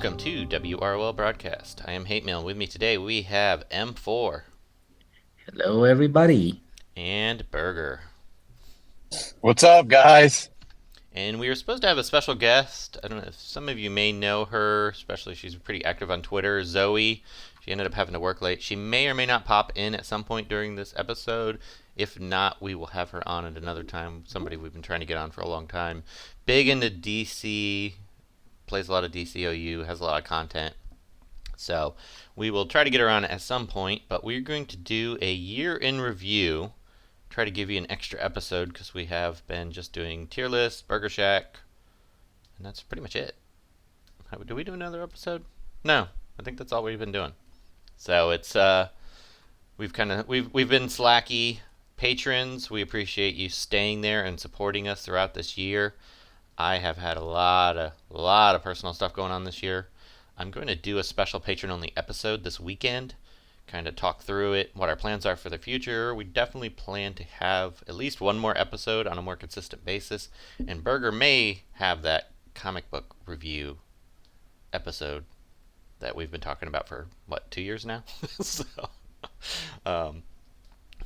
Welcome to WROL Broadcast. I am Hate Mail. With me today we have M4 Hello, everybody. and Burger. What's up, guys? And we were supposed to have a special guest. I don't know if some of you may know her, especially she's pretty active on Twitter, Zoe. She ended up having to work late. She may or may not pop in at some point during this episode. If not, we will have her on at another time. Somebody we've been trying to get on for a long time. Big into DC, plays a lot of DCOU, has a lot of content. So we will try to get her on at some point, but we're going to do a year in review. Try to give you an extra episode because we have been just doing tier lists, Burger Shack, and that's pretty much it. Do we do another episode? No, I think that's all we've been doing. So it's we've been slacky. Patrons, we appreciate you staying there and supporting us throughout this year. I have had a lot of personal stuff going on this year. I'm going to do a special patron-only episode this weekend, kind of talk through it, what our plans are for the future. We definitely plan to have at least one more episode on a more consistent basis, and Burger may have that comic book review episode that we've been talking about for, 2 years now? So, um,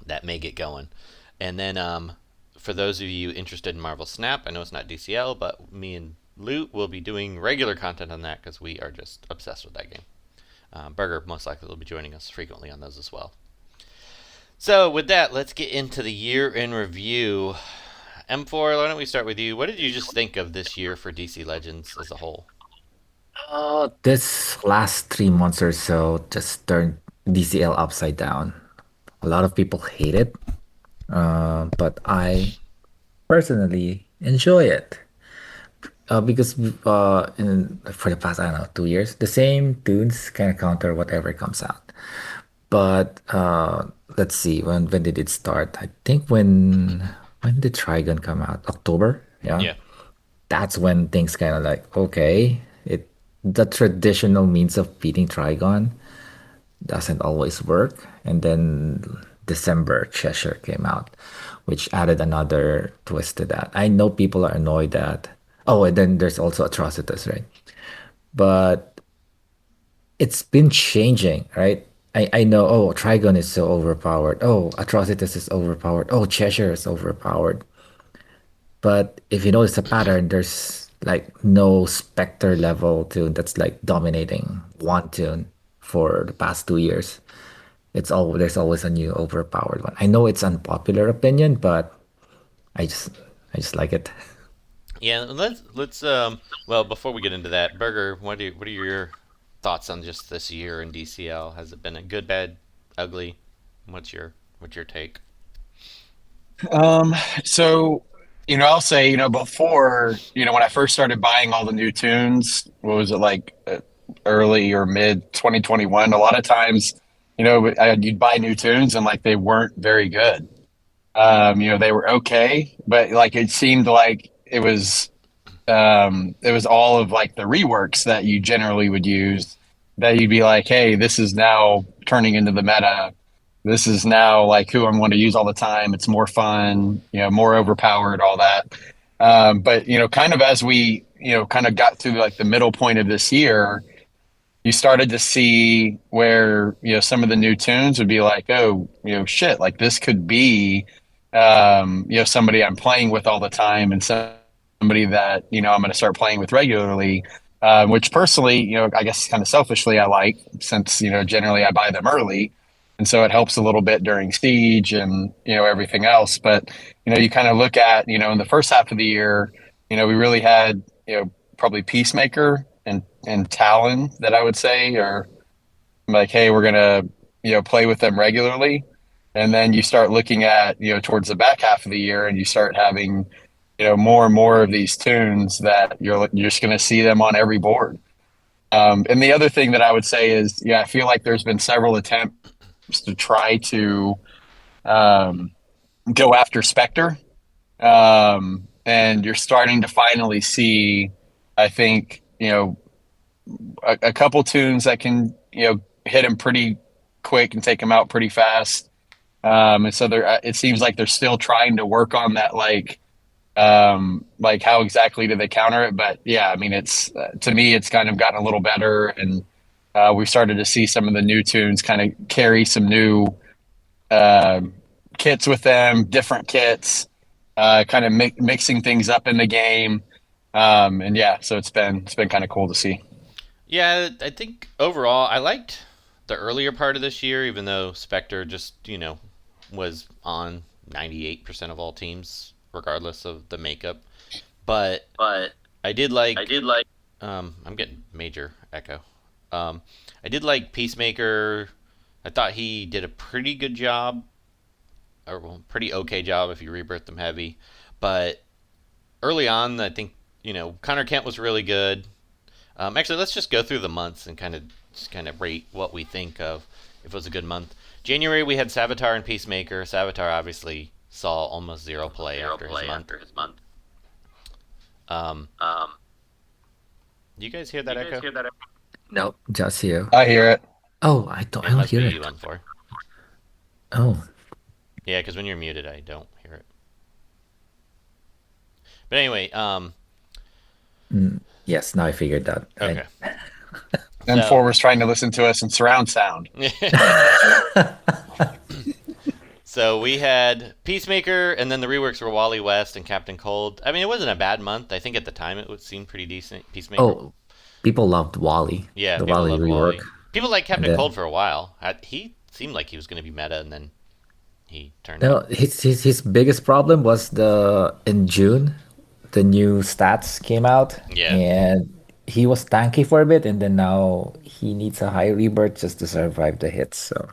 that may get going. And then, for those of you interested in Marvel Snap, I know it's not DCL, but me and Loot will be doing regular content on that because we are just obsessed with that game. Burger most likely will be joining us frequently on those as well. So with that, let's get into the year in review. M4, why don't we start with you? What did you just think of this year for DC Legends as a whole? This last 3 months or so just turned DCL upside down. A lot of people hate it, but I personally enjoy it because for the past, I don't know, 2 years, the same tunes kind of counter whatever comes out. But let's see, when did it start? I think when did Trigon come out? October, yeah. Yeah. That's when things kind of like, okay, the traditional means of beating Trigon doesn't always work. And then December Cheshire came out, which added another twist to that. I know people are annoyed that, oh, and then there's also Atrocitus, right? But it's been changing, right? I know, oh, Trigon is so overpowered. Oh, Atrocitus is overpowered. Oh, Cheshire is overpowered. But if you notice a pattern, there's like no Spectre level tune that's like dominating one tune for the past 2 years. There's always a new overpowered one. I know it's unpopular opinion, but I just I just like it. Yeah, let's well, before we get into that, Burger, what are your thoughts on just this year in DCL? Has it been a good, bad, ugly? What's your take? Um, so, I'll say, before, when I first started buying all the new tunes, what was it like early or mid 2021? A lot of times, you'd buy new tunes and like they weren't very good. They were okay, but like it seemed like it was all of like the reworks that you generally would use that you'd be like, hey, this is now turning into the meta. This is now like who I'm going to use all the time. It's more fun, more overpowered, all that. But kind of as we, kind of got to like the middle point of this year, you started to see where, some of the new tunes would be like, oh, shit, like this could be, somebody I'm playing with all the time and somebody that, I'm going to start playing with regularly. Which personally, I guess kind of selfishly, I like since, generally I buy them early. And so it helps a little bit during siege and, everything else. But, you kind of look at, in the first half of the year, we really had, probably Peacemaker and Talon that I would say are like, hey, we're going to, play with them regularly. And then you start looking at, towards the back half of the year and you start having, more and more of these tunes that you're just going to see them on every board. And the other thing that I would say is, yeah, I feel like there's been several attempts to try to um, go after Spectre. And you're starting to finally see, I think, a couple tunes that can, hit him pretty quick and take him out pretty fast. And so it seems like they're still trying to work on that, like, Like how exactly do they counter it? But yeah, I mean, it's to me, it's kind of gotten a little better, and we've started to see some of the new tunes kind of carry some new uh, kits with them, different kits, kind of mixing things up in the game. And yeah, so it's been kind of cool to see. Yeah, I think overall I liked the earlier part of this year, even though Spectre just was on 98% of all teams, regardless of the makeup. But I did like. I'm getting major echo. I did like Peacemaker. I thought he did a pretty good job, or well, pretty okay job if you rebirth them heavy. But early on, I think Connor Kent was really good. Actually, let's just go through the months and kind of rate what we think of if it was a good month. January we had Savitar and Peacemaker. Savitar obviously saw almost zero play after his month. Um, do you guys hear that echo? Nope, just you. I hear it. Oh, I don't. I It don't must be hear it. you, M4. Oh, Yeah, because when you're muted, I don't hear it. But anyway, yes. Now I figured that. okay. And So, four was trying to listen to us in surround sound. so we had Peacemaker, and then the reworks were Wally West and Captain Cold. I mean, it wasn't a bad month. I think at the time it would seem pretty decent. Peacemaker. Oh, people loved Wally, Yeah, the people Wally love rework, Wally. People like and Captain then Cold for a while. He seemed like he was going to be meta, and then he turned no, out. his biggest problem was the in June, the new stats came out, Yeah, and he was tanky for a bit, and then now he needs a high rebirth just to survive the hits. So,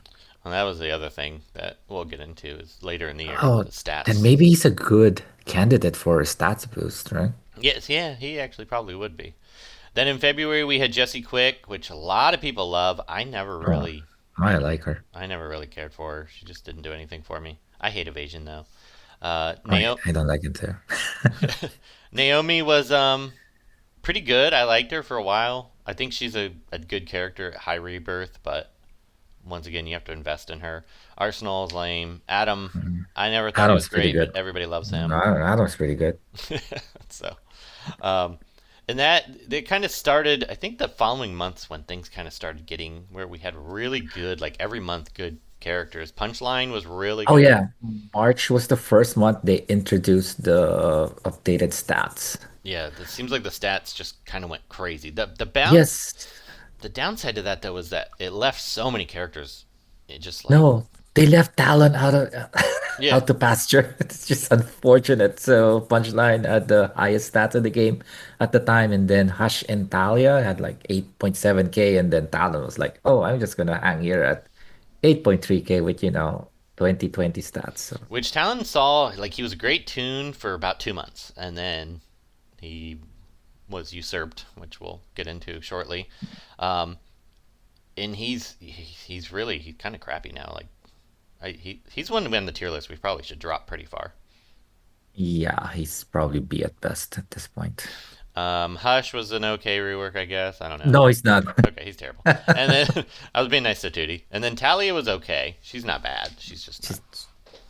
and that was the other thing that we'll get into is later in the year, oh, the then stats. maybe he's a good candidate for a stats boost, right? Yes, yeah, he actually probably would be. Then in February we had Jessie Quick, which a lot of people love. Oh, I like her. I never really cared for her. She just didn't do anything for me. I hate evasion though. I I don't like it too. Naomi was pretty good. I liked her for a while. I think she's a good character at high rebirth, but once again, you have to invest in her. Arsenal is lame. Adam, I never thought he was Adam's pretty great, but good. everybody loves No, him. Adam's pretty good. So, um, and that they kind of started. I think the following months when things kind of started getting where we had really good, like every month, good characters. Punchline was really Oh good. yeah, March was the first month they introduced the updated stats. Yeah, it seems like the stats just kind of went crazy. Yes. The downside to that though was that it left so many characters. It just like No, they left Talon out of yeah, out to pasture. It's just unfortunate. So Punchline had the highest stats in the game at the time, and then Hush and Talia had like 8.7K, and then Talon was like, "Oh, I'm just gonna hang here at 8.3K with 2020 stats." So which Talon saw like he was a great tune for about 2 months, and then he was usurped, which we'll get into shortly. Um, and he's kind of crappy now. Like he's one to be on the tier list. We probably should drop pretty far. yeah, he's probably B at best at this point. Hush was an okay rework, I guess. I don't know. No, he's not. Okay, he's terrible. And then I was being nice to Tootie. And then Talia was okay. She's not bad. She's just not. She's,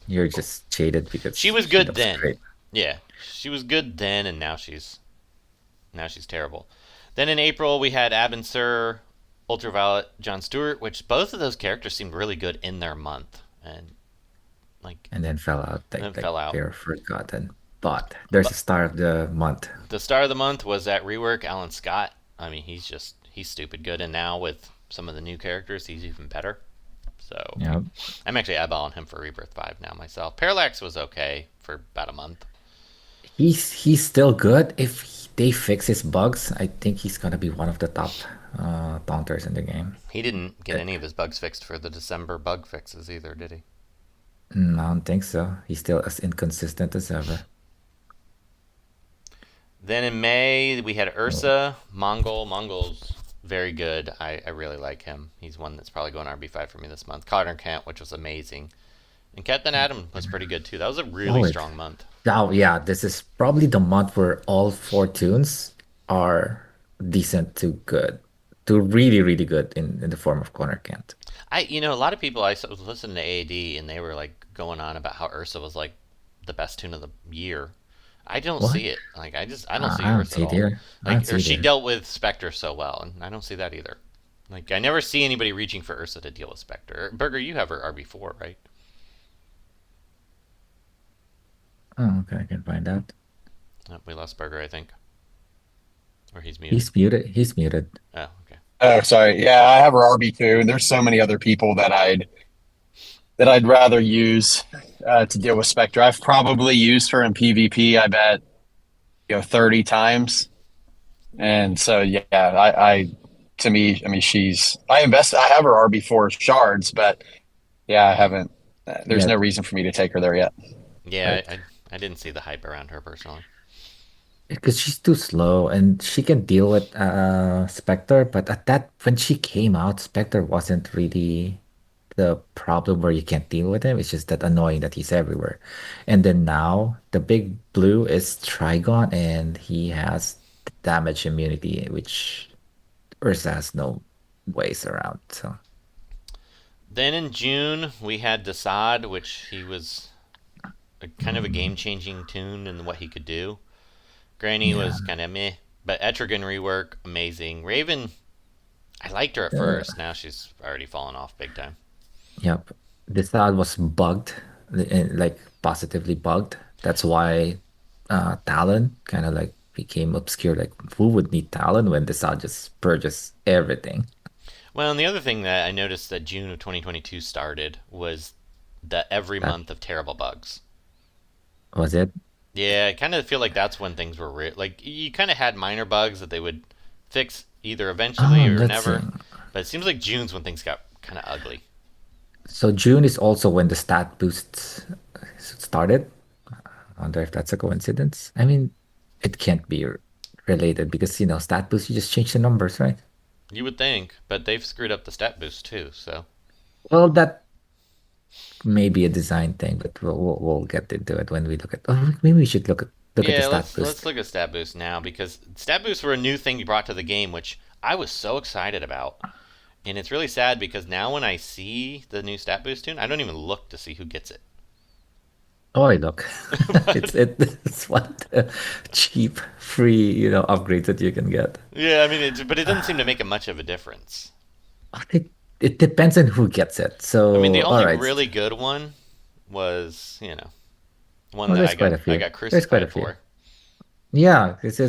you're just cheated She because was she good looks then. great. Yeah, she was good then, and now she's terrible. Then in April we had Ab and Sur, Ultraviolet, John Stewart, which both of those characters seemed really good in their month, and like And then fell out then like fell out. they're forgotten. But there's a But star of the month. the star of the month was that rework, Alan Scott. I mean, he's stupid good, and now with some of the new characters, he's even better. So Yeah. I'm actually eyeballing him for Rebirth 5 now myself. Parallax was okay for about a month. He's still good. If they fix his bugs, I think he's gonna be one of the top taunters in the game. He didn't get Uh, any of his bugs fixed for the December bug fixes either, did he? I don't think so. He's still as inconsistent as ever. Then in May we had Oh, Ursa, Mongol. Mongol's very good. I really like him. He's one that's probably going RB5 for me this month. Connor Kent, which was amazing. And Captain Adam was pretty good too. That was a really solid. strong month. Oh yeah, this is probably the month where all four tunes are decent to good, to really, really good in the form of Connor Kent. A lot of people was listening to AAD and they were like going on about how Ursa was like the best tune of the year. I don't What? see it. Like I don't see I don't Earth at see it all. here. I don't Like or see it she here. dealt with Spectre so well, and I don't see that either. Like I never see anybody reaching for Ursa to deal with Spectre. Burger, you have her RB4, right? Oh, okay, I can find out. Oh, we lost Burger, I think, or he's muted. He's muted. He's muted. Oh, okay. Oh, sorry. Yeah, I have her RB2, and there's so many other people that I'd rather use to deal with Spectre. I've probably used her in PvP, I bet, 30 times. And so, yeah, to me, I mean, I have her RB4 shards, but yeah, I haven't, there's Yeah, no reason for me to take her there yet. Yeah, right. I didn't see the hype around her personally. Because she's too slow and she can deal with Spectre, but at that when she came out, Spectre wasn't really the problem where you can't deal with him. It's just that annoying that he's everywhere. And then now the big blue is Trigon and he has damage immunity, which Ursa has no ways around. So Then in June we had Desaad, which he was kind of a mm, game-changing tune in what he could do. Granny yeah. was kind of meh, but Etrigan rework amazing. Raven, I liked her at Uh, first. Now she's already fallen off big time. yep. This thought was bugged, like positively bugged. That's why Talon kind of like became obscure. Like, who would need Talon when this thought just purges everything? Well, and the other thing that I noticed that June of 2022 started was the every That month of terrible bugs. was it. Yeah, I kind of feel like that's when things were like you kind of had minor bugs that they would fix either eventually or Let's see. never. But it seems like June's when things got kind of ugly. So June is also when the stat boost started. I wonder if that's a coincidence. I mean, it can't be related because stat boost you just change the numbers, right? You would think, but they've screwed up the stat boost too. So Well, that may be a design thing, but we'll get into it when we look at. Oh, maybe we should look at the yeah, stat let's boost. look at stat boost now because stat boosts were a new thing you brought to the game, which I was so excited about. And it's really sad because now when I see the new stat boost tune, I don't even look to see who gets it. Oh, look, But it's one of the cheap, free, upgrades that you can get. yeah, I mean, but it doesn't seem to make a much of a difference. It depends on who gets it. I mean, the So, all only right. really good one was, one Well, that there's quite a I few. got There's quite a crucified few. for. Yeah, it's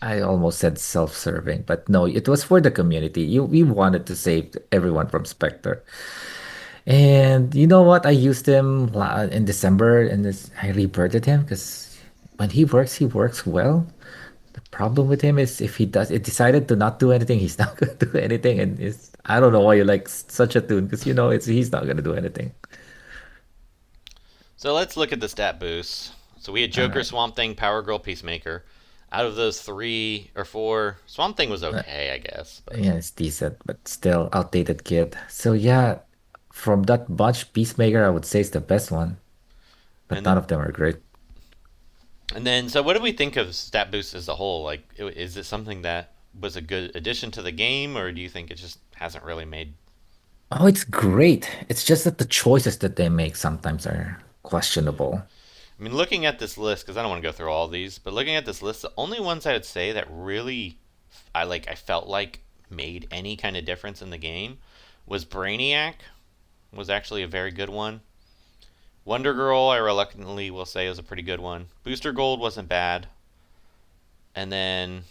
I almost said self-serving, but no, it was for the community. We wanted to save everyone from Spectre. And you know what? I used him in December and I rebirthed him because when he works well. The problem with him is if he does it decided to not do anything, he's not gonna do anything. And it's I don't know why you like such a tune because it's he's not gonna do anything. So let's look at the stat boosts. So we had All Joker, right. Swamp Thing, Power Girl, Peacemaker. Out of those three or four, Swamp Thing was Uh, okay, I guess. But yeah, it's decent, but still outdated kid. So yeah, from that bunch, Peacemaker I would say is the best one, but and none then of them are great. so what do we think of stat boosts as a whole? Like, is it something that was a good addition to the game, or do you think it just hasn't really made? Oh, it's great. It's just that the choices that they make sometimes are questionable. I mean, looking at this list, because I don't want to go through all these, but looking at this list, the only ones I would say that really I felt like made any kind of difference in the game was Brainiac was actually a very good one. Wonder Girl, I reluctantly will say, is a pretty good one. Booster Gold wasn't bad. And then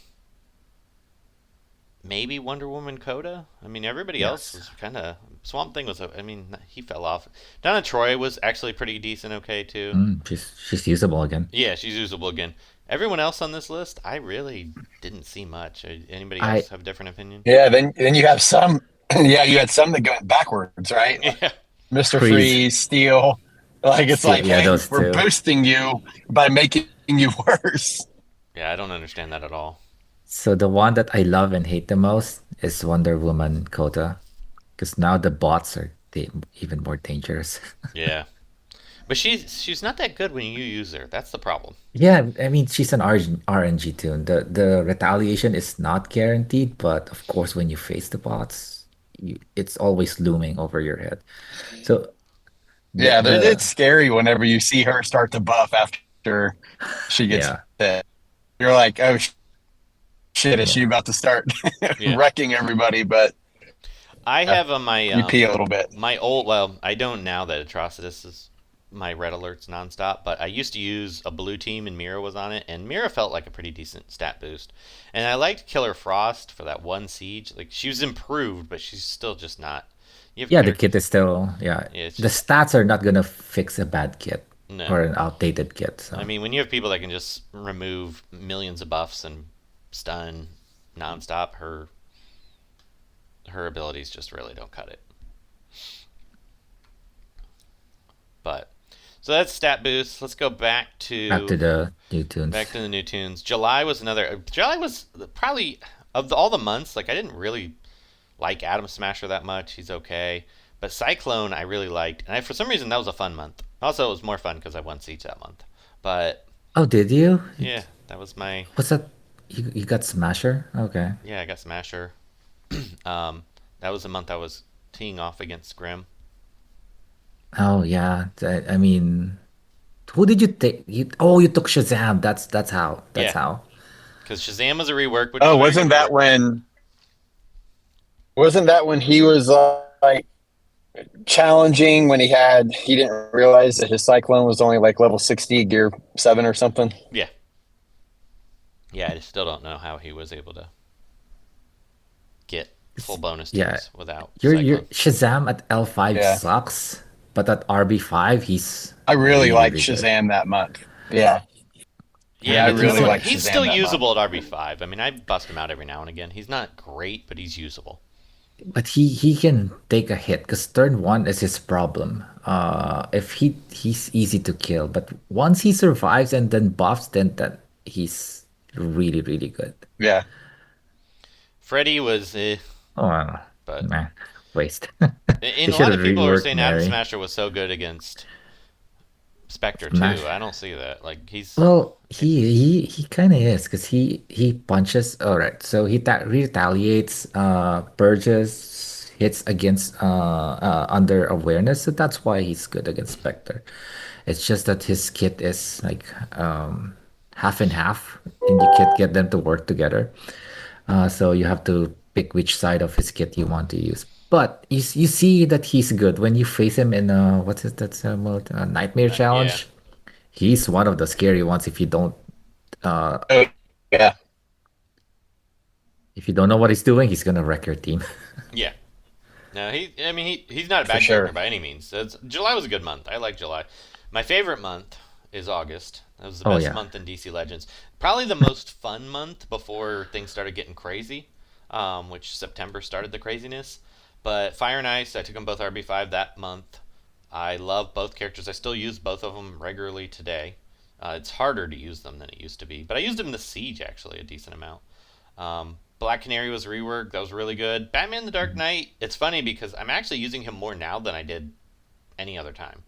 maybe Wonder Woman Coda. I mean, everybody else Yes. was kind of. Swamp Thing was, I mean, he fell off. Donna Troy was actually pretty decent, okay, too. She's usable again. Yeah, she's usable again. Everyone else on this list, I really didn't see much. Anybody else I have a different opinion? Yeah, then you have some, yeah, you had some that went backwards, right? Yeah. Mr. freeze. Freeze, Steel. Like it's Still, like, yeah, hey, those we're two. boosting you by making you worse. Yeah, I don't understand that at all. So the one that I love and hate the most is Wonder Woman Kota, because now the bots are even more dangerous. Yeah. But she's not that good when you use her. That's the problem. Yeah, I mean she's an RNG tune. The retaliation is not guaranteed, but of course when you face the bots, it's always looming over your head. So The Yeah, it's the scary whenever you see her start to buff after she gets yeah, hit. You're like, oh shit, is she yeah. about to start Yeah. wrecking everybody? But I uh, have on my you pee a little bit. my old, well, I don't now that Atrocitus is my red alerts nonstop, but I used to use a blue team and Mira was on it, and Mira felt like a pretty decent stat boost. And I liked Killer Frost for that one siege. Like she was improved, but she's still just not. You have Yeah, the character. kit is still, yeah. Yeah, it's The just stats are not gonna fix a bad kit no. or an outdated kit. I So mean, when you have people that can just remove millions of buffs and stun nonstop, her abilities just really don't cut it. But so that's stat boost. Let's go back to the new back tunes. to the new tunes. July was another. July was probably all the months. Like I didn't really like Atom Smasher that much. He's okay, but Cyclone I really liked, and for some reason that was a fun month. Also, it was more fun because I won Siege that month. But Oh, did you? yeah, that was my What's that? You got Smasher? Okay. yeah. I got Smasher. Um, that was the month I was teeing off against Grim. Oh yeah. I mean, who did you take? You took Shazam. That's how. That's Yeah, how. because Shazam was a rework, which was Oh, a very good rework. wasn't that when he was like challenging when he didn't realize that his cyclone was only like level 60 gear 7 or something? Yeah, yeah. I still don't know how he was able to get full bonus Yeah. teams without Your Cyclone. Shazam at L5 Yeah. sucks, but at RB5 he's I really really like really good. Shazam that month. Yeah. Yeah, Yeah, I Yeah, but he's really a like he's still Shazam that month. usable at RB5. I mean, I bust him out every now and again. He's not great, but he's usable. but he can take a hit because turn one is his problem. If he's easy to kill, but once he survives and then buffs, then that he's really really good. Yeah. Freddy was, Oh, but man, waste. and They a should lot have of people were reworked saying Adam Mary. Smasher was so good against Spectre too. Smash. I don't see that. Like he's Well, he kind of is because he punches. All right, so he retaliates, purges, hits against under awareness. So that's why he's good against Spectre. It's just that his kit is like half and half, and you can't get them to work together. So you have to pick which side of his kit you want to use. But you see that he's good when you face him in what's it that's mode Nightmare yeah, Challenge. He's one of the scary ones uh Oh, yeah, if you don't know what he's doing, he's gonna wreck your team. yeah. No, I mean, he's not a for bad character sure. by any means. July was a good month. I like July. My favorite month is August. That was the Oh best yeah. month in DC Legends. Probably the most fun month before things started getting crazy, which September started the craziness. But Fire and Ice, I took them both RB5 that month. I love both characters. I still use both of them regularly today. It's harder to use them than it used to be, but I used them in the Siege actually a decent amount. Black Canary was reworked. That was really good. Batman the Dark Knight. It's funny because I'm actually using him more now than I did any other time.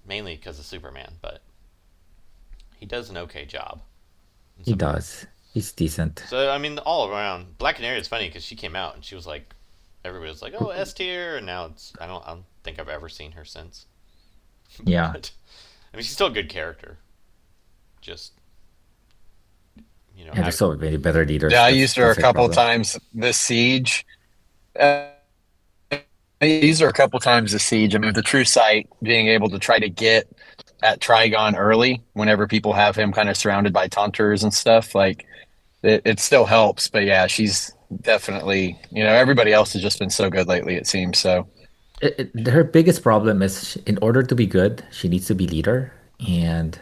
Mainly because of Superman, but he does an okay job in He some of them. does. He's decent. So I mean, all around, Black Canary is funny because she came out and she was like, everybody was like, "Oh, S tier," and now I don't think I've ever seen her since. Yeah. But I mean, she's still a good character. Just Yeah, have there's so many better Yeah, leaders. I That's used her a that's a couple of problem. times this siege. Uh, I used her a couple times this siege. I mean, with the True Sight being able to try to get at Trigon early whenever people have him kind of surrounded by taunters and stuff, like it still helps. But yeah, she's definitely, everybody else has just been so good lately, it seems. So Her biggest problem is in order to be good, she needs to be leader, and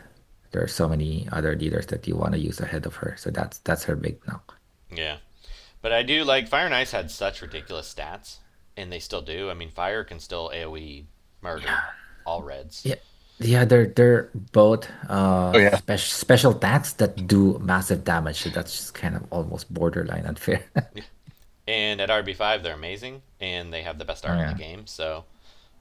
there are so many other leaders that you want to use ahead of her. So that's her big knock. yeah. But I do like Fire and Ice had such ridiculous stats, and they still do. I mean, Fire can still AOE murder all reds. Yeah, yeah, they're both oh yeah, special attacks that do massive damage. So that's just kind of almost borderline unfair. And at RB5, they're amazing, and they have the best Oh art in the yeah. game. So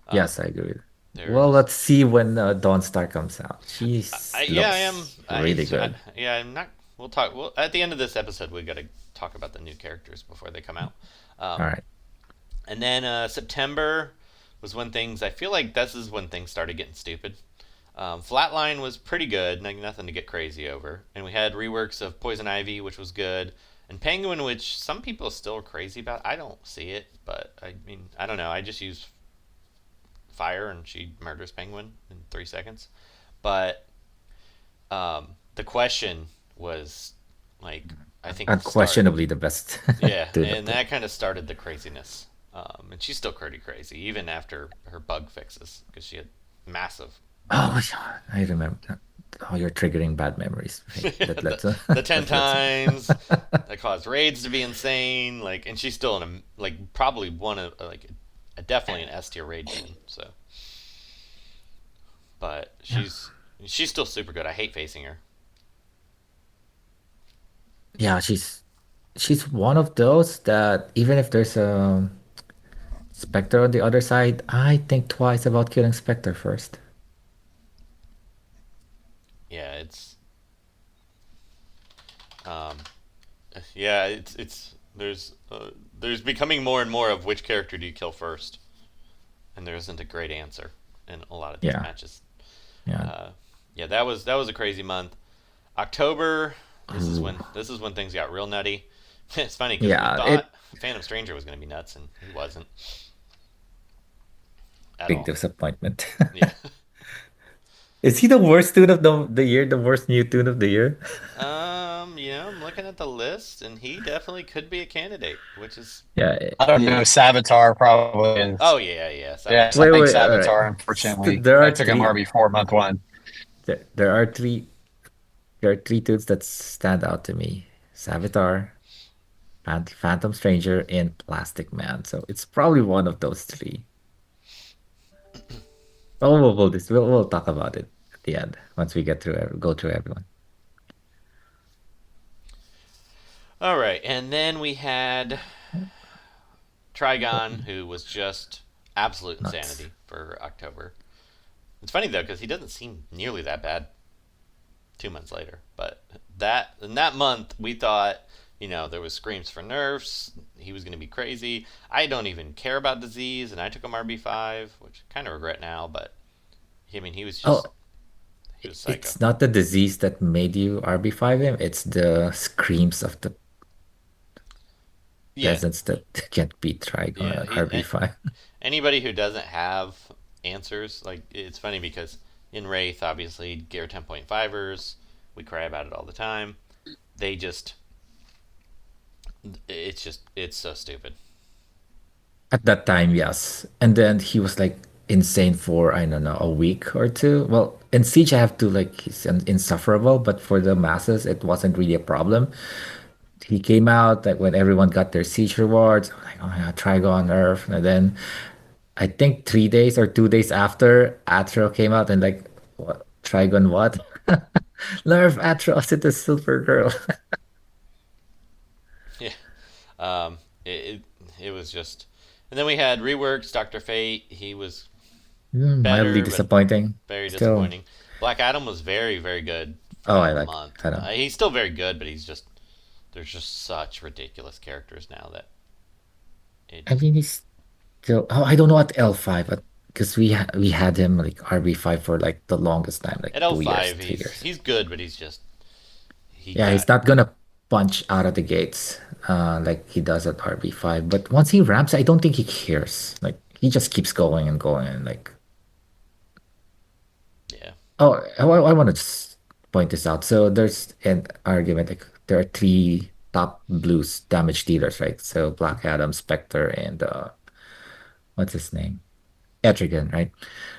um, Yes, I agree. they're Well, just let's see when Dawnstar comes out. She yeah, I am. looks really good. Yeah, I'm not. We'll talk. Well, at the end of this episode, we got to talk about the new characters before they come out. All Um, right. and then September was when things. I feel like this is when things started getting stupid. Flatline was pretty good, like nothing to get crazy over. And we had reworks of Poison Ivy, which was good, and Penguin, which some people still are crazy about. I don't see it, but I mean, I don't know. I just use fire and she murders Penguin in 3 seconds. But the question was like, I think Unquestionably the best yeah, tune of and the. that kind of started the craziness. And she's still pretty crazy, even after her bug fixes, because she had massive Oh, yeah, I remember. Oh, you're triggering bad memories. Right? the, the 10 Let's. times that caused raids to be insane. Like, and she's still in a, like, probably one of, like, definitely an S tier raid queen. So, but she's still super good. I hate facing her. Yeah, she's one of those that even if there's a Spectre on the other side, I think twice about killing Spectre first. Yeah, um, it's there's becoming more and more of which character do you kill first, and there isn't a great answer in a lot of these Yeah, matches. yeah. Uh, yeah, that was a crazy month. October, Ooh. this is when things got real nutty. It's funny because we Yeah, it thought Phantom Stranger was going to be nuts, and he wasn't at big all. disappointment. Yeah. Is he the worst tune of the year? The worst new tune of the year? I'm looking at the list, and he definitely could be a candidate, which is Yeah, I don't know. it, Savitar probably is. oh yeah, yeah, Yes, I Savitar. wait, think wait, all right. Savitar. Unfortunately, There I are took him three. RB4 month one. There are three. There are three tunes that stand out to me: Savitar, Phantom Stranger, and Plastic Man. So it's probably one of those three. Oh, we'll talk about it at the end once we go through everyone. All right, and then we had Trigon, who was just absolute Nuts. insanity for October. It's funny though because he doesn't seem nearly that bad 2 months later. But that in that month, we thought, there was screams for nerfs. He was going to be crazy. I don't even care about disease, and I took him RB5, which I kind of regret now. But I mean, Oh, he was psycho. it's not the disease that made you RB5 him. It's the screams of the Yeah, peasants that can't beat Trigon yeah. at RB5. Anybody who doesn't have answers, like it's funny because in Wraith, obviously, Gear 10.5ers, we cry about it all the time. They just, it's so stupid. At that time, yes. And then he was like insane for, I don't know, a week or two. Well, in Siege, I have to like, he's insufferable, but for the masses, it wasn't really a problem. He came out like when everyone got their Siege rewards, I'm like, oh yeah, Trigon Earth. And then I think 3 days or 2 days after, Atro came out and like, what? Trigon what? Nerf Atros into Supergirl. Yeah. Um, it, it, it was just. And then we had reworks, Dr. Fate. He was Mildly better, but disappointing. very Still, disappointing. Black Adam was very, very good for oh, I that like month. Adam. He's still very good, but there's just such ridiculous characters now that it I just mean, he's still. Oh, I don't know what L5, but because we had him like RB5 for like the longest time, like at 2 years, L5 three he's years. he's good, but he Yeah, he's got not gonna punch out of the gates like he does at RB5. But once he ramps, I don't think he cares. Like he just keeps going and going and like. yeah. Oh, I want to just point this out. So there's an argument like there are three top blues damage dealers, right? So Black Adam, Spectre, and what's his name? Etrigan, right?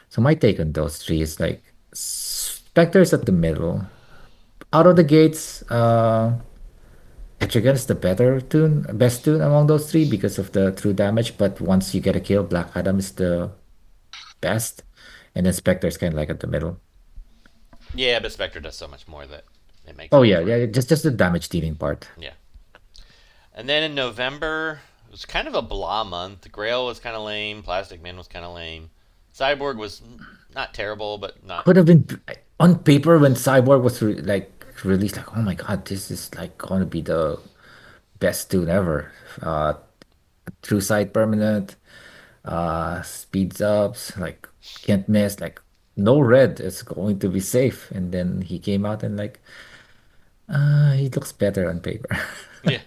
So my take on those three is like Spectre's at the middle. Out of the gates, Etrigan is the best tune among those three because of the true damage. But once you get a kill, Black Adam is the best, and then Spectre's kind of like at the middle. Yeah, but Spectre does so much more that it makes Oh up yeah, for it. yeah, just the damage dealing part. Yeah. And then in November, it was kind of a blah month. Grail was kind of lame. Plastic Man was kind of lame. Cyborg was not terrible, but not. Could have been on paper when Cyborg was released. Like, oh my god, this is like going to be the best tune ever. True Sight Permanent. speeds ups, like can't miss, like no red, it's going to be safe. And then he came out and like, he looks better on paper. Yeah.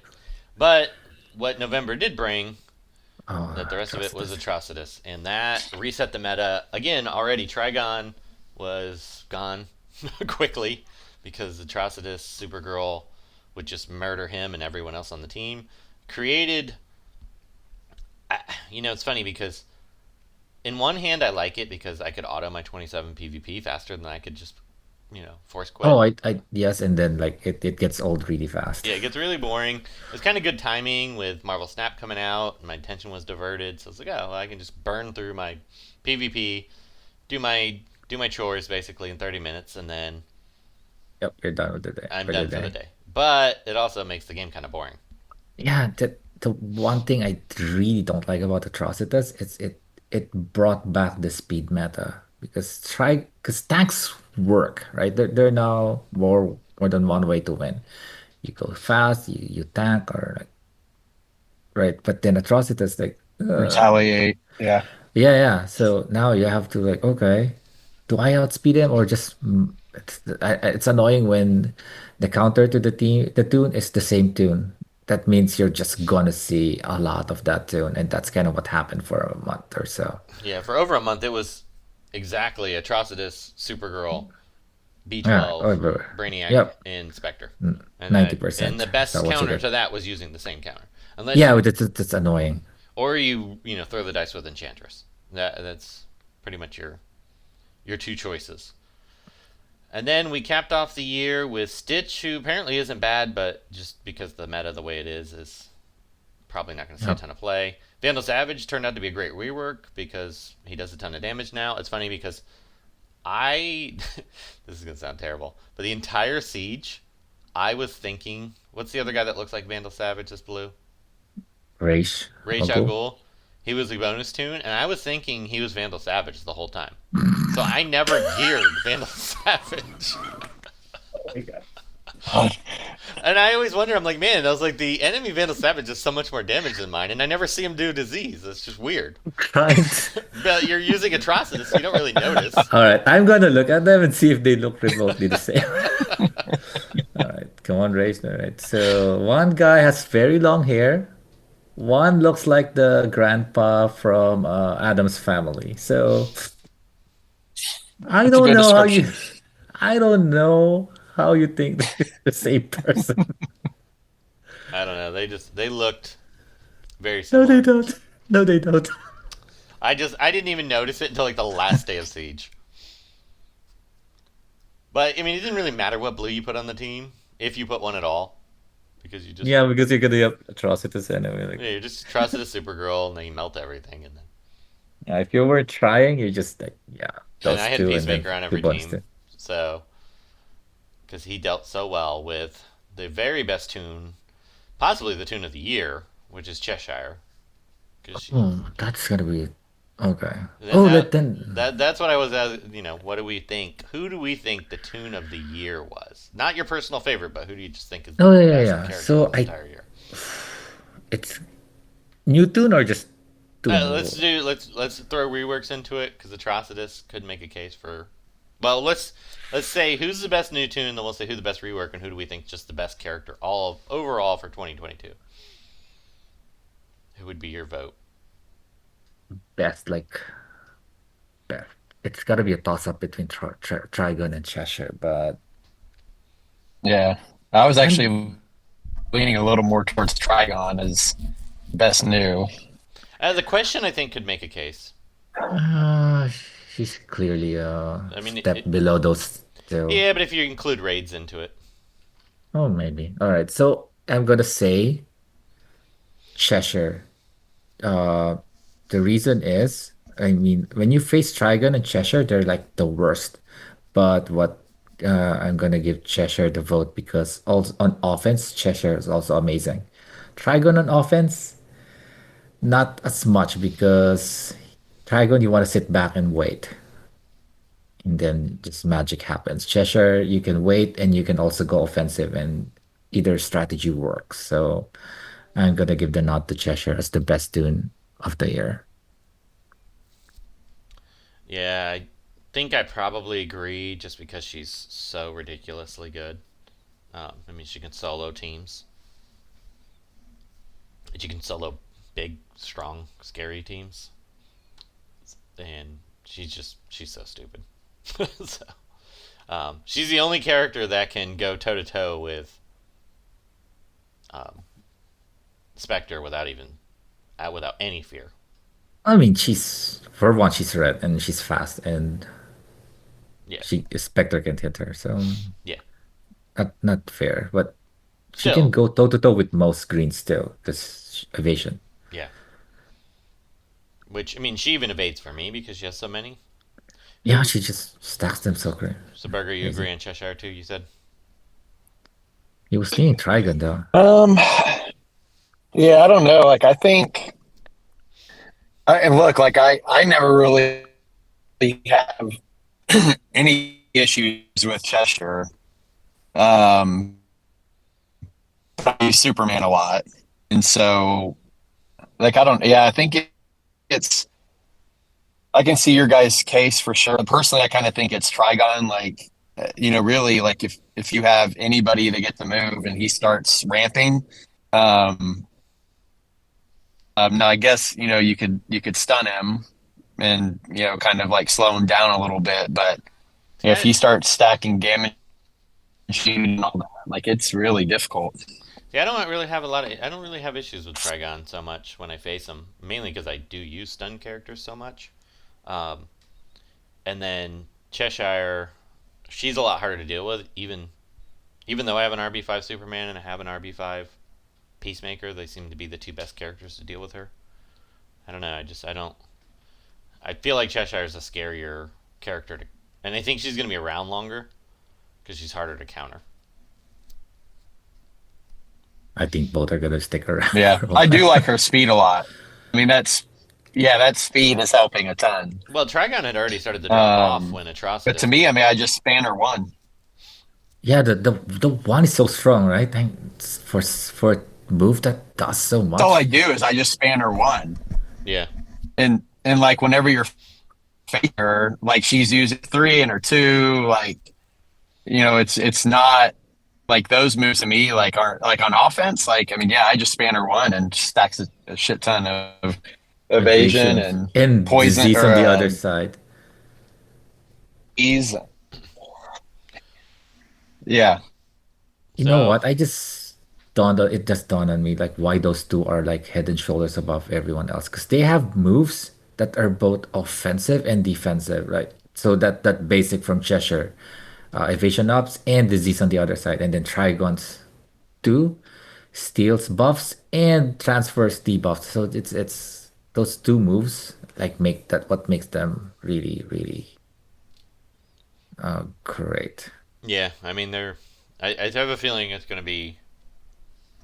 But what November did bring, that the Oh, rest of it trust was this. Atrocitus, and that reset the meta again. Already, Trigon was gone quickly because Atrocitus Supergirl would just murder him and everyone else on the team. Created, it's funny because in one hand I like it because I could auto my 27 PvP faster than I could just force Oh, quit. yes, and then like it gets old really fast. Yeah, it gets really boring. It was kind of good timing with Marvel Snap coming out, and my attention was diverted. So I was like, oh, well, I can just burn through my PvP, do my chores basically in 30 minutes, and then Yep, you're done with the day I'm for the done for the day. day. But it also makes the game kind of boring. Yeah, the one thing I really don't like about Atrocitus is it brought back the speed meta because tanks work, right? They're now more than one way to win. You go fast, you tank or like right, but then Atrocitus like Retaliate. Yeah. yeah, yeah. So now you have to like, okay, do I outspeed him or just it's annoying when the counter to the tune is the same tune. That means you're just gonna see a lot of that tune, and that's kind of what happened for a month or so. Yeah, for over a month, it was exactly Atrocitus, Supergirl, Yeah, B12, over. Brainiac, Yep, and Spectre. And the 90%. That best was counter it. to that was using the same counter. Unless Yeah, you but it's annoying. or you throw the dice with Enchantress. That's pretty much your two choices. And then we capped off the year with Stitch, who apparently isn't bad, but just because the meta the way it is probably not going to see a Yep. ton of play. Vandal Savage turned out to be a great rework because he does a ton of damage now. It's funny because I this is going to sound terrible, but the entire siege, I was thinking, what's the other guy that looks like Vandal Savage? This blue, Raish, Ra's al Mago. Ghul. He was the bonus tune, and I was thinking he was Vandal Savage the whole time. So I never geared Vandal Savage. And I always wonder, I'm like, man, I was like, the enemy Vandal Savage does so much more damage than mine, and I never see him do disease. It's just weird. Trying But you're using Atrocitus, so you don't really notice. All right, I'm gonna look at them and see if they look remotely the same. All right, come on, Raish. All right, so one guy has very long hair. One looks like the grandpa from Adam's Family. So I That's a don't good know how description. I don't know how you think they're the same person. I don't know. They looked very No, they similar. don't. No, they don't. I didn't even notice it until like the last day of Siege. But I mean, it didn't really matter what blue you put on the team if you put one at all, because you just Yeah, because you're gonna have atrocities anyway. Like, yeah, you just trusted a Supergirl and then you melt everything, yeah, if you were trying, you just like, yeah, and those I had two, and then Peacemaker on two every bonus team, two. so because he dealt so well with the very best tune, possibly the tune of the year, which is Cheshire. Because That's gonna be okay. then Oh, that then that's what I was. What do we think? Who do we think the tune of the year was? Not your personal favorite, but who do you just think is the oh yeah, yeah, best yeah. character So of the entire year? it's new tune or just tune? Let's throw reworks into it because Atrocitus could make a case for. Well, let's say who's the best new tune, then we'll say who's the best rework, and who do we think just the best character overall for 2022. Who would be your vote? Best like best. It's gotta be a toss up between Trigon and Cheshire, but Yeah. I was I'm actually leaning a little more towards Trigon as best new. The question I think could make a case. uh, she's clearly I a mean, step below those two. yeah, but if you include raids into it, Oh, maybe. All right, so I'm gonna say Cheshire. Uh, the reason is, I mean, when you face Trigon and Cheshire, they're like the worst. But what I'm gonna give Cheshire the vote because also on offense, Cheshire is also amazing. Trigon on offense, not as much because Trigon you want to sit back and wait, and then just magic happens. Cheshire you can wait and you can also go offensive and either strategy works. So I'm gonna give the nod to Cheshire as the best tune of the year. Yeah, I think I probably agree just because she's so ridiculously good. I mean, she can solo teams. She can solo big, strong, scary teams. And she's so stupid. So, she's the only character that can go toe to toe with um, Spectre without any fear. I mean, she's for one, she's red and she's fast, and Yeah, she Spectre can hit her, so yeah. not fair. But she can Still, go toe to toe with most greens still. This evasion. yeah. Which I mean, she even evades for me because she has so many. Yeah, Who? she just stacks them so great. So Burger, you Amazing. agree on Cheshire too? You said. He was thinking Trigon though. Um, yeah, I don't know. Like, I think, and look, like I never really have any issues with Cheshire. Um, I use Superman a lot, and so like I don't. Yeah, I think it's. I can see your guys' case for sure. Personally, I kind of think it's Trigon. Like, really, like if you have anybody that gets a move and he starts ramping, um, now I guess you could stun him and kind of like slow him down a little bit. But See, if he starts stacking damage and all that, like it's really difficult. I don't really have a lot of. I don't really have issues with Trigon so much when I face him, mainly because I do use stun characters so much. Um, and then Cheshire, she's a lot harder to deal with. Even though I have an RB5 Superman and I have an RB5 Peacemaker, they seem to be the two best characters to deal with her. I don't know. I don't. I feel like Cheshire is a scarier character to, and I think she's going to be around longer because she's harder to counter. I think both are gonna stick around Yeah, for a I do while. like her speed a lot. I mean, that speed is helping a ton. Well, Trigon had already started to drop off when But to Atrocitus me, I came mean, out. I just span her one. Yeah, the one is so strong, right? And for a move that does so That's all I much. do is I just span her one, Yeah, and like whenever you're facing her, like she's using three and her two, like it's not like those moves to me like aren't like on offense. Like I mean, yeah, I just span her one and stacks a shit ton of evasion Evasion and and poison disease or on the other side. ease. Yeah, You know so what? It just dawned on me like why those two are like head and shoulders above everyone else because they have moves that are both offensive and defensive, right? So that basic from Cheshire, evasion ups and disease on the other side, and then Trigons two steals buffs and transfers debuffs. So it's those two moves like make that what makes them really great. yeah, I mean they're. I have a feeling it's going to be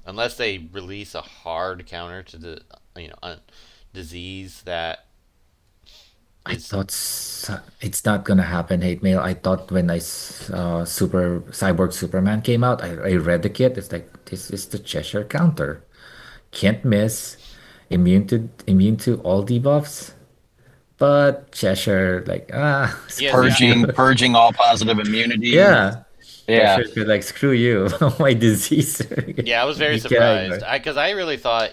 unless they release a hard counter to the disease that I is. thought it's not gonna happen, hate mail. I thought when Super Cyborg Superman came out, I read the kit. It's like this is the Cheshire counter. Can't miss. Immune to all debuffs. But Cheshire like Yeah, screw see, purging you. purging all positive immunity. Yeah. Yeah, Cheshire could like screw you. My disease. yeah, I was very You cannot surprised. ignore. I really thought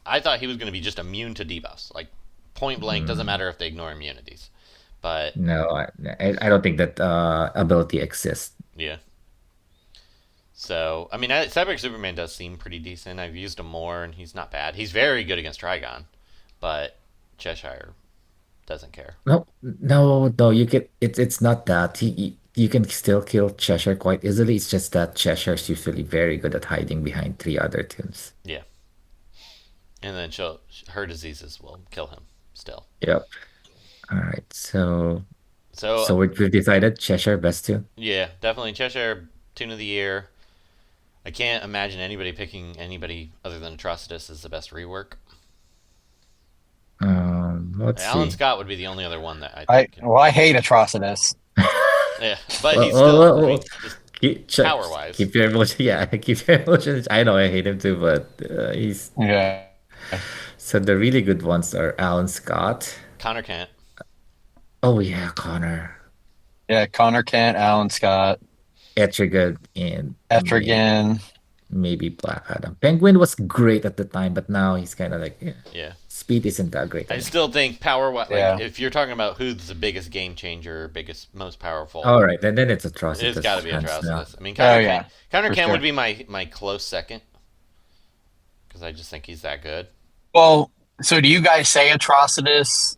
I thought he was going to be just immune to debuffs, like point blank. Doesn't Hmm. matter if they ignore immunities, but No, I don't think that ability exists. yeah. So I mean, Cyborg Superman does seem pretty decent. I've used him more, and he's not bad. He's very good against Trigon, but Cheshire doesn't care. No, no. It's not that. You can still kill Cheshire quite easily. It's just that Cheshire's usually very good at hiding behind three other tunes. Yeah, and then her diseases will kill him still. Yep. All right. So So we've decided Cheshire best tune. yeah, definitely Cheshire Tune of the Year. I can't imagine anybody picking anybody other than Atrocitus as the best rework. Let's Alan see. Scott would be the only other one that I I think. well, I hate Atrocitus. Yeah, but Well, he's still. I mean, well, just keep, power wise. keep your emotion. Yeah, keep your emotions. I know I hate him too, but he's Yeah, so the really good ones are Alan Scott. Connor Kent. Oh yeah, Connor, Yeah, Connor Kent, Alan Scott, Etrigan, and Etrigan. maybe Black Adam. Penguin was great at the time, but now he's kind of like, yeah, Yeah. speed isn't that great I anymore. still think like Yeah. if you're talking about who's the biggest game changer, biggest, most powerful, All right, and then it's it's got to Atrocitus be hands down. Atrocitus. I mean, Oh yeah, Connor for Kent would sure. be my close second because I just think he's that good. Well, so do you guys say Atrocitus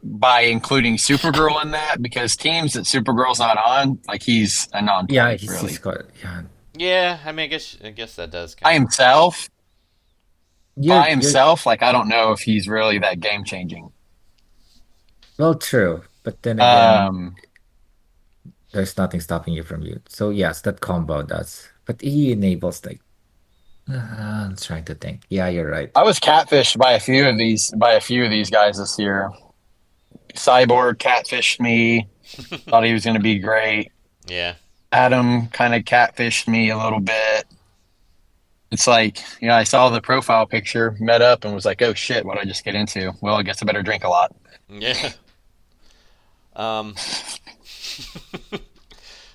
by including Supergirl in that? Because teams that Supergirl's not on, like he's a Yeah, non-point, he's really. got yeah. Yeah, I mean, I guess that does By count. himself, by You're himself, like I don't know if he's really that game changing. well true, but then again, Um, there's nothing stopping you from you. So yes, that combo does. But he enables like I'm trying to think. Yeah, you're right. I was catfished by a few of these guys this year. Cyborg catfished me. Thought he was going to be great. Yeah, Adam kind of catfished me a little bit. It's like, I saw the profile picture, met up, and was like, oh shit, what did I just get into? Well, I guess I better drink a lot. yeah. Um,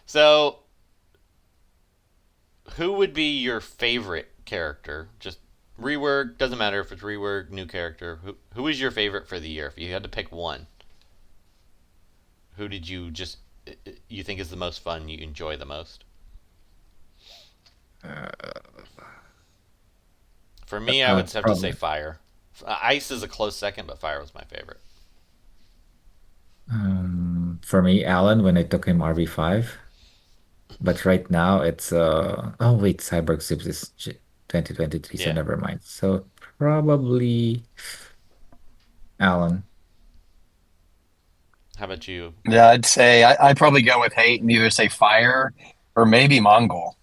so who would be your favorite character? Just rework, doesn't matter if it's rework, new character. Who is your favorite for the year? If you had to pick one, who did you think is the most fun, you enjoy the most? For me, I would have to say Probably. Fire. Ice is a close second, but Fire was my favorite. For me, Alan, when I took him RB5. But right now it's oh wait, Cyborg Sips is 2023, so Yeah. never mind. So probably Alan. How about you? Yeah, I'd say I'd probably go with hate and either say fire or maybe Mongol.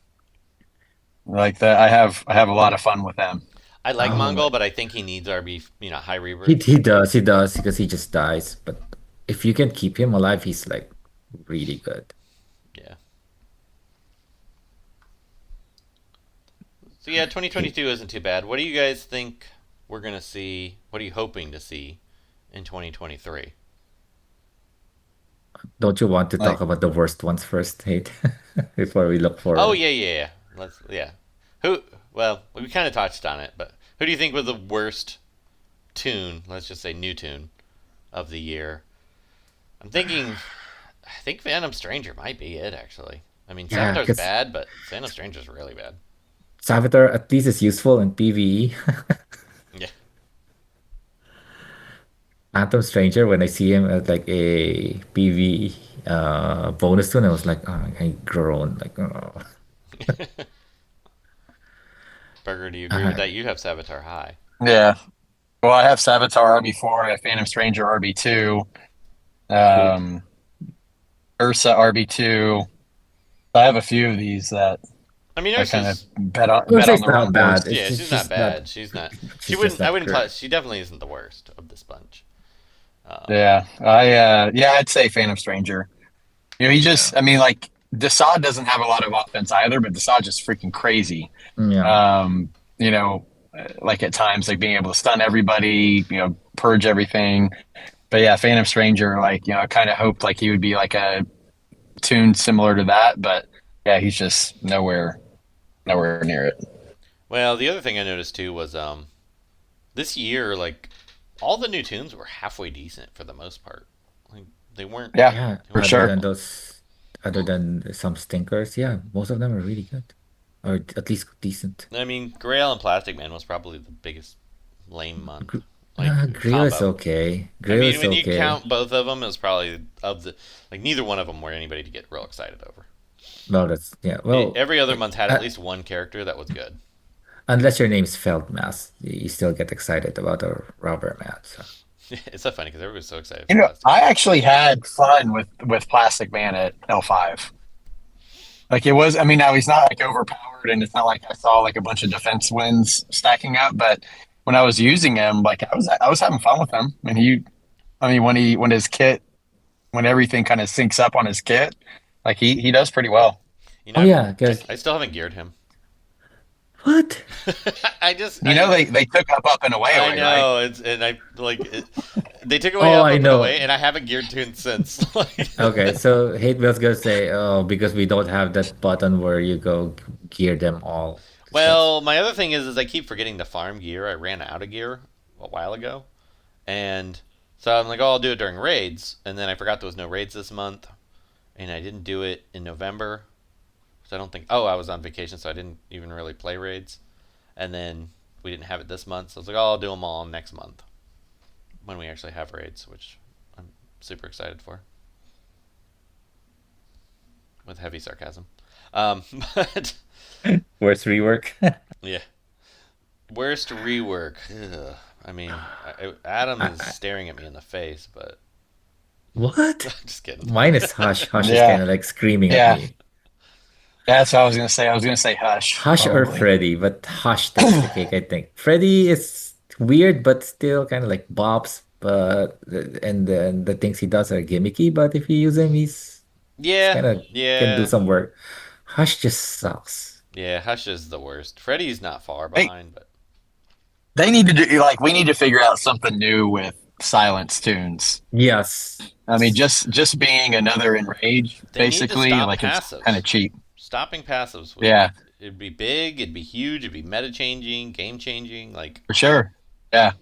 Like that, I have a lot of fun with them. I like Oh my. Mongol, but I think he needs RB, high He rebirth. he does because he just dies. But if you can keep him alive, he's like really good. Yeah. So yeah, He, 2022 isn't too bad. What do you guys think we're gonna see? What are you hoping to see in 2023? don't you want to talk Like, about the worst ones first, Hate, before we look Oh forward? yeah, yeah, yeah. Yeah. Who? Well, we kind of touched on it, but who do you think was the worst tune? Let's just say new tune of the year. I'm thinking. I think Phantom Stranger might be it actually. I mean, Yeah, Savitar's because bad, but Phantom Stranger's really bad. Savitar at least is useful in PvE. Yeah. Phantom Stranger, when I see him as like a PV bonus tune, I was like, oh, I groan like, oh. Burger, do you agree with Uh, that? You have Savitar high. yeah. Well, I have Savitar RB4, I have Phantom Stranger RB2, cool. um, Ursa RB2. I have a few of these that I mean, I kind of Ursa's bet on Ursay's the not wrong bad. horse. It's yeah, just she's not she's not bad. She's not. She she's just wouldn't. I not wouldn't. great. She definitely isn't the worst of this bunch. Um, Yeah, I'd say Phantom Stranger. He Yeah. just, I mean, like Desaad doesn't have a lot of offense either, but Desaad's just freaking crazy. Yeah. Um, like at times, like being able to stun everybody, purge everything. But yeah, Phantom Stranger, like, I kind of hoped like he would be like a tune similar to that, but yeah, he's just nowhere near it. well, the other thing I noticed too was this year, like all the new tunes were halfway decent for the most part. Like they weren't. Yeah, Yeah. They for weren't Other sure. than terrible. those, other than some stinkers, yeah, most of them are really good. Or at least decent. I mean, Grail and Plastic Man was probably the biggest lame month, like Grail is combo. okay. I Grail mean, is when you okay. count both of them, it was probably of the like neither one of them were anybody to get real excited over. Well, that's yeah. Well, Every other month had at uh, least one character that was good. unless your name's Feldmass, you still get excited about a rubber man. So It's so funny because everybody was so excited for Plastic I Man. actually had fun with Plastic Man at L5. Like it was, I mean, now he's not like overpowered, and it's not like I saw like a bunch of defense wins stacking up. But when I was using him, like I was having fun with him. And I mean, when everything kind of syncs up on his kit, like he does pretty well. You oh know, yeah, because I still haven't geared him. What? I just You know, they took up and away I away, right? know it's and I like it, they took away Oh, up I up and know. away, and I haven't geared tuned since. Like, Okay, so Hate Will's gonna say, oh, because we don't have that button where you go gear them all. 'Cause that's well, my other thing is I keep forgetting to farm gear. I ran out of gear a while ago, and so I'm like, oh, I'll do it during raids, and then I forgot there was no raids this month, and I didn't do it in November. So I don't think. Oh, I was on vacation, so I didn't even really play raids, and then we didn't have it this month. So I was like, oh, I'll do them all next month when we actually have raids, which I'm super excited for, with heavy sarcasm. Um, but worst rework. yeah, worst rework. Ugh. I mean, Adam is I, staring at me in the face, but what? just kidding. Mine is Hush. Hush is kind Yeah, of like screaming at yeah. me. That's what I was gonna say. I was gonna say Hush, Hush or probably. Freddy, but Hush takes the cake, I think. Freddy is weird, but still kind of like Bob's, but and the things he does are gimmicky, but if you use him, he's Yeah, kind of can do yeah, some work. Hush just sucks. yeah. Hush is the worst. Freddy's not far They behind, but they need to do like we need to figure out something new with silence tunes. Yes. I mean, just being another enrage, they need to basically, stop like it's kind passives. of cheap. Stopping passives would Yeah, it'd be big, it'd be huge, it'd be meta changing, game changing, like for sure. Yeah,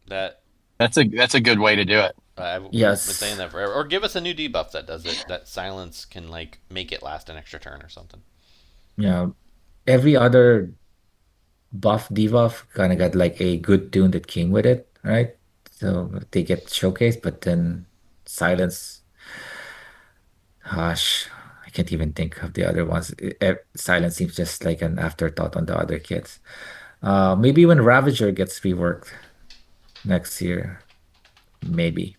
that. that's a good way to do it. We've been saying Yes. that forever. Or give us a new debuff that does it. That silence can like make it last an extra turn or something. Yeah. Every other buff debuff kind of got like a good tune that came with it, right? So they get showcased, but then silence, hush. I can't even think of the other ones. Silence seems just like an afterthought on the other kids. Maybe when Ravager gets reworked next year, maybe.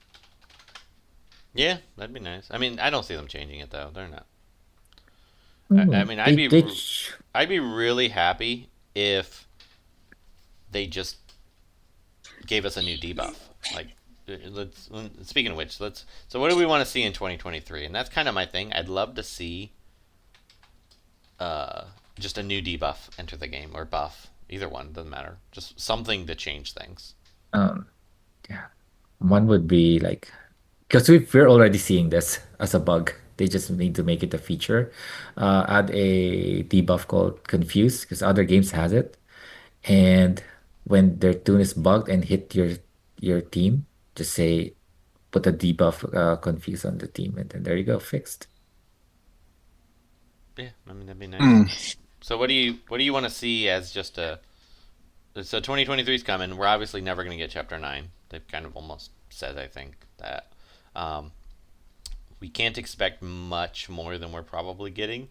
Yeah, that'd be nice. I mean, I don't see them changing it though. They're not. I Hmm, mean, they I'd be really happy if they just gave us a new debuff. Like, let's. Speaking of which, let's. So, what do we want to see in 2023? And that's kind of my thing. I'd love to see uh, just a new debuff enter the game or buff. Either one doesn't matter. Just something to change things. um yeah. One would be like because we're already seeing this as a bug. They just need to make it a feature. Add a debuff called Confuse because other games has it. And when their tune is bugged and hit your team, just say put a debuff Confuse on the team, and then there you go, fixed. Yeah, I mean that'd be nice. Hmm. So, what do you want to see as just a so 2023 is coming. We're obviously never going to get Chapter 9. They've kind of almost said, I think, that um, we can't expect much more than we're probably getting.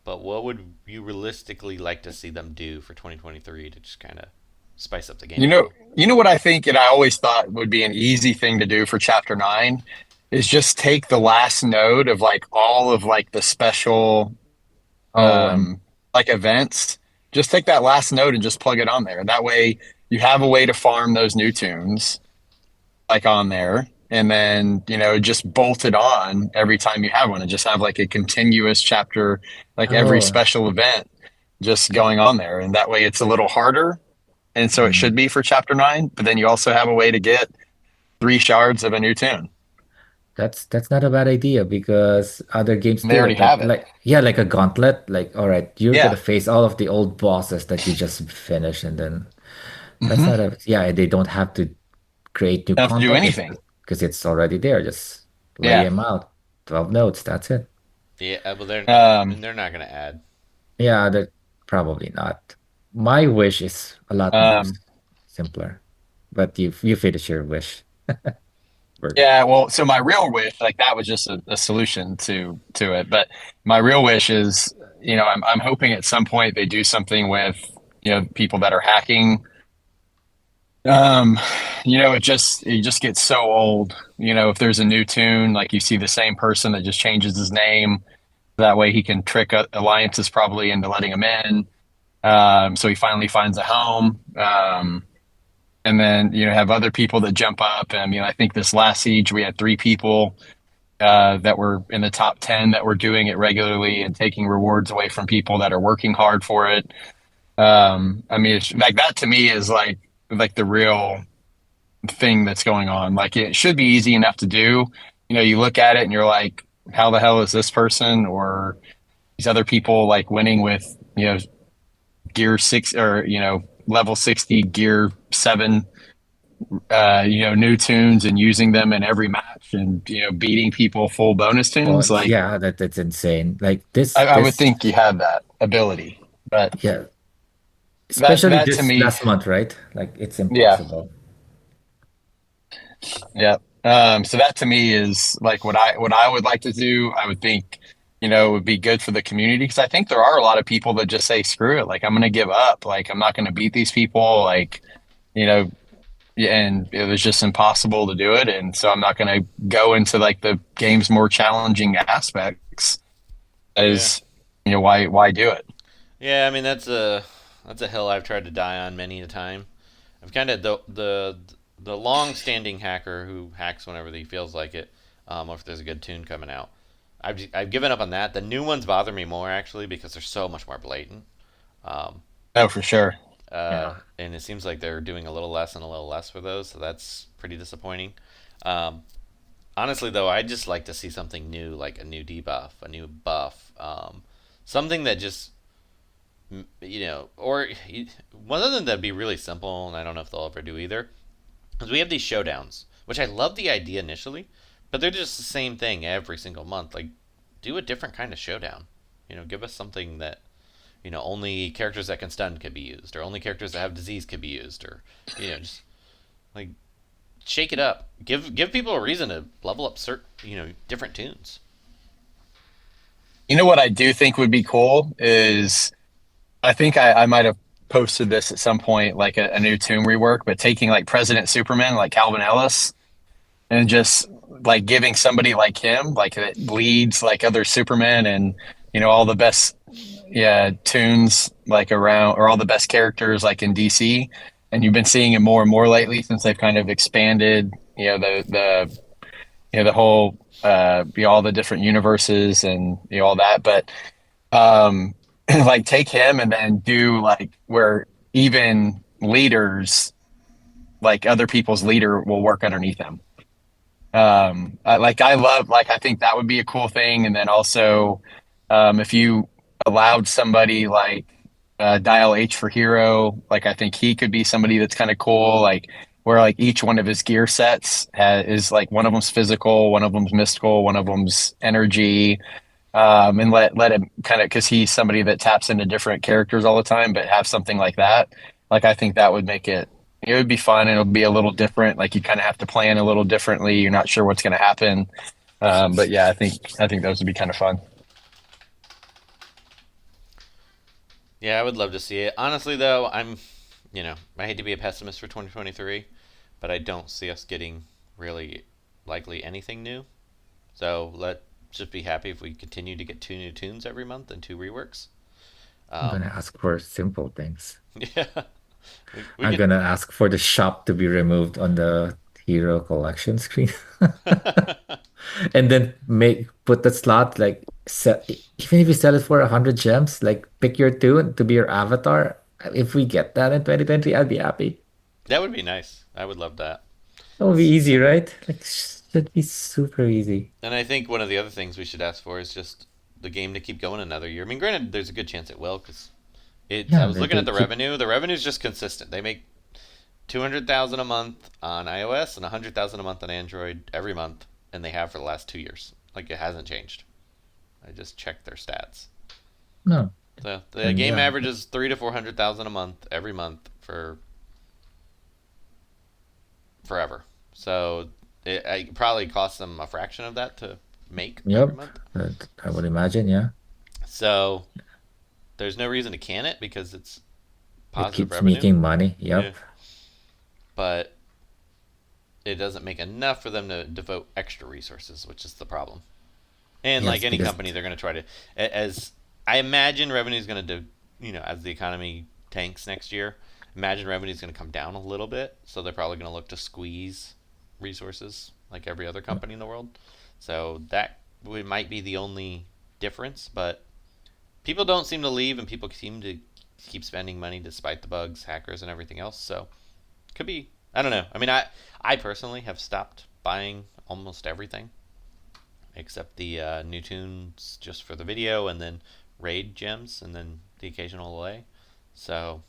But what would you realistically like to see them do for 2023 to just kind of spice up the game You a know, little? you know what I think, and I always thought would be an easy thing to do for Chapter 9 is just take the last node of like all of like the special Oh, and like events. Just take that last node and just plug it on there. That way you have a way to farm those new tunes like on there. And then, just bolt it on every time you have one and just have like a continuous chapter, like every oh, special event just going on there. And that way it's a little harder. And so it mm, should be for chapter 9, but then you also have a way to get 3 shards of a new tune. that's not a bad idea because other games And they do already it. have it. Like yeah, like a gauntlet. Like all right, you're gonna Yeah. face all of the old bosses that you just finished, and then that's Hmm. not a yeah. They don't have to create new Don't have to do content anything. because it's already there. Just lay Yeah. them out. 12 notes. That's it. Yeah, well, Um, they're not going to add. Yeah, that probably not. My wish is a lot more um, simpler, but you finish your wish. Burger. yeah. Well, so my real wish, like that was just a solution to it. But my real wish is, I'm hoping at some point they do something with, people that are hacking. Um, it just gets so old. If there's a new tune, like you see the same person that just changes his name. That way he can trick alliances probably into letting him in. So he finally finds a home. And then, have other people that jump up. I mean, I think this last siege, we had 3 people that were in the top 10 that were doing it regularly and taking rewards away from people that are working hard for it. I mean, it's, like that to me is like the real thing that's going on. Like it should be easy enough to do. You know, you look at it and you're like, how the hell is this person or these other people like winning with, you know, gear six or, you know, level 60 gear seven, you know, new tunes and using them in every match and, you know, beating people full bonus tunes. Well, Like yeah, that's insane. Like I would this, think you have that ability, but yeah, that, especially that to this me, last month, right? Like it's yeah, impossible. yeah. So that to me is like what I would like to do. I would think, you know, would be good for the community because I think there are a lot of people that just say, screw it, like I'm gonna give up. Like I'm not gonna beat these people. Like, you know, yeah, and it was just impossible to do it. And so I'm not gonna go into like the game's more challenging aspects Yeah. as, you know, why do it? Yeah, I mean that's a hill I've tried to die on many a time. I've kind of the long-standing hacker who hacks whenever he feels like it, or if there's a good tune coming out. I've given up on that. The new ones bother me more actually because they're so much more blatant. Um, Oh, for sure. Yeah. and it seems like they're doing a little less and a little less for those, so that's pretty disappointing. Um, honestly, though, I'd just like to see something new, like a new debuff, a new buff, something that just or one of them that'd be really simple, and I don't know if they'll ever do either. Because we have these showdowns, which I love the idea initially, but they're just the same thing every single month. Like, do a different kind of showdown. Give us something that only characters that can stun could be used, or only characters that have disease could be used, or just like shake it up. Give people a reason to level up certain different tunes. You know what I do think would be cool is I think I might have posted this at some point, like a new Tomb rework, but taking like President Superman, like Calvin Ellis, and just like giving somebody like him, like that leads like other Supermen and you know all the best, yeah, tunes like around or all the best characters like in DC. And you've been seeing it more and more lately since they've kind of expanded, you know, the you know the whole you know, all the different universes and you know all that. But um like take him and then do like where even leaders like other people's leader will work underneath them. Like I love like I think that would be a cool thing. And then also if you allowed somebody like Dial H for Hero, like I think he could be somebody that's kind of cool, like where like each one of his gear sets is like one of them's physical, one of them's mystical, one of them's energy, and let him kind of because he's somebody that taps into different characters all the time, but have something like that. Like I think that would make it. It would be fun. And it'll be a little different. Like you kind of have to plan a little differently. You're not sure what's going to happen. But yeah, I think those would be kind of fun. Yeah, I would love to see it. Honestly, though, I hate to be a pessimist for 2023, but I don't see us getting really likely anything new. So let's just be happy if we continue to get two new tunes every month and two reworks. I'm gonna Um, ask for simple things. yeah, we I'm can. gonna ask for the shop to be removed on the hero collection screen. And then make put the slot like even if you sell it for 100 gems, like pick your tune to be your avatar. If we get that in 2020, I'd be happy. That would be nice. I would love that. That would be easy, right? Like should be super easy. And I think one of the other things we should ask for is just the game to keep going another year. I mean, granted, there's a good chance it will because I Yeah, was looking they at the keep. revenue. The revenue is just consistent. They make 200,000 a month on iOS and 100,000 a month on Android every month, and they have for the last 2 years. Like it hasn't changed. I just checked their stats. No, So the and game yeah, averages 300,000 to 400,000 a month every month for forever. So it probably costs them a fraction of that to make every yep. month. I would imagine. Yeah, So there's no reason to can it because it's it positive keeps revenue. making money. Yeah, Yep. but it doesn't make enough for them to devote extra resources, which is the problem. And like Yes, any because company, they're going to try to, as I imagine, revenue is going to, as the economy tanks next year. Imagine revenue is going to come down a little bit, so they're probably going to look to squeeze resources like every other company in the world. So that might be the only difference, but people don't seem to leave, and people seem to keep spending money despite the bugs, hackers, and everything else. So could be. I don't know. I mean, I personally have stopped buying almost everything except the new tunes just for the video, and then raid gems, and then the occasional LA. So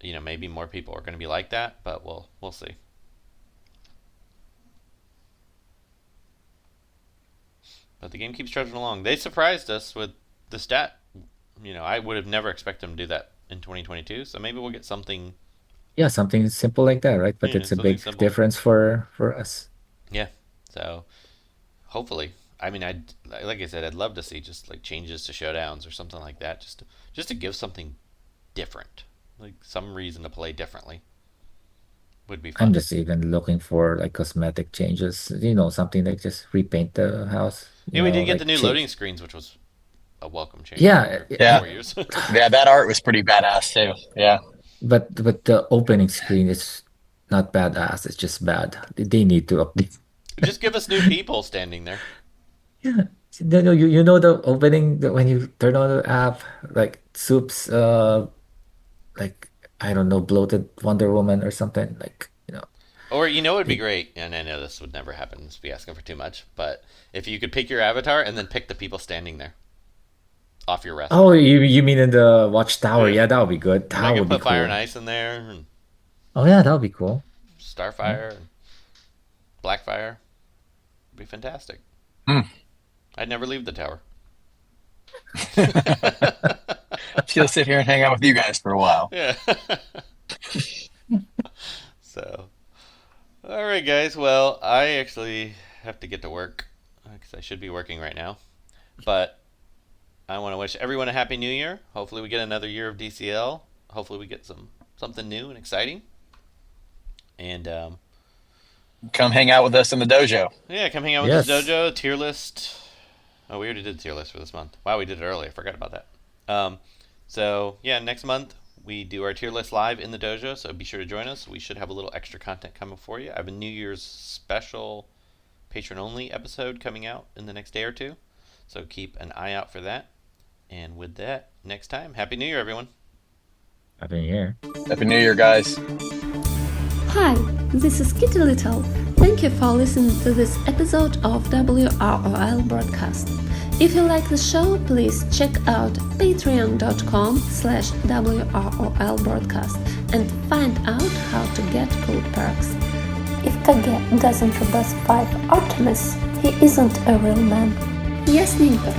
maybe more people are going to be like that, but we'll see. But the game keeps trudging along. They surprised us with the stat. I would have never expected them to do that in 2022. So maybe we'll get something. Yeah, something simple like that, right? But it's a Something big simple. difference for us. Yeah. So hopefully, I mean, like I said, I'd love to see just like changes to showdowns or something like that, just to give something different, like some reason to play differently. Would be fun. I'm just even looking for like cosmetic changes, something like just repaint the house, Yeah, we did get like the new change. loading screens, which was a welcome change. Yeah, after Yeah. 4 years. Yeah, that art was pretty badass too. Yeah. but the opening screen is not badass. It's just bad. They need to update. Just give us new people standing there. Yeah. No, you know the opening when you turn on the app, like Soup's like I don't know, bloated Wonder Woman or something. Like, Or it would be great, and I know this would never happen. This would be asking for too much, but if you could pick your avatar and then pick the people standing there off your rest. Oh, you mean in the Watchtower? Yeah. Yeah, that would be good. And I That could would be put Fire and cool. Ice in there, and Oh yeah, that would be cool. Starfire, and Blackfire. It'd be fantastic. Hmm. I'd never leave the tower. She'll sit here and hang out with you guys for a while. Yeah. So, all right, guys. Well, I actually have to get to work because I should be working right now. But I want to wish everyone a happy new year. Hopefully, we get another year of DCL. Hopefully, we get something new and exciting. And Come hang out with us in the dojo. yeah, come hang out with Yes. this dojo tier list. Oh, we already did the tier list for this month. Wow, we did it early. I forgot about that. So yeah, next month we do our tier list live in the dojo. So be sure to join us. We should have a little extra content coming for you. I have a New Year's special patron only episode coming out in the next day or two. So keep an eye out for that. And with that, next time, Happy New Year, everyone. Happy New Year. Happy New Year, guys. Hi, this is Kitty Little. Thank you for listening to this episode of WROL Broadcast. If you like the show, please check out patreon.com/WROL Broadcast and find out how to get cool perks. If Kage doesn't reverse 5 Artemis, he isn't a real man. Ясненько.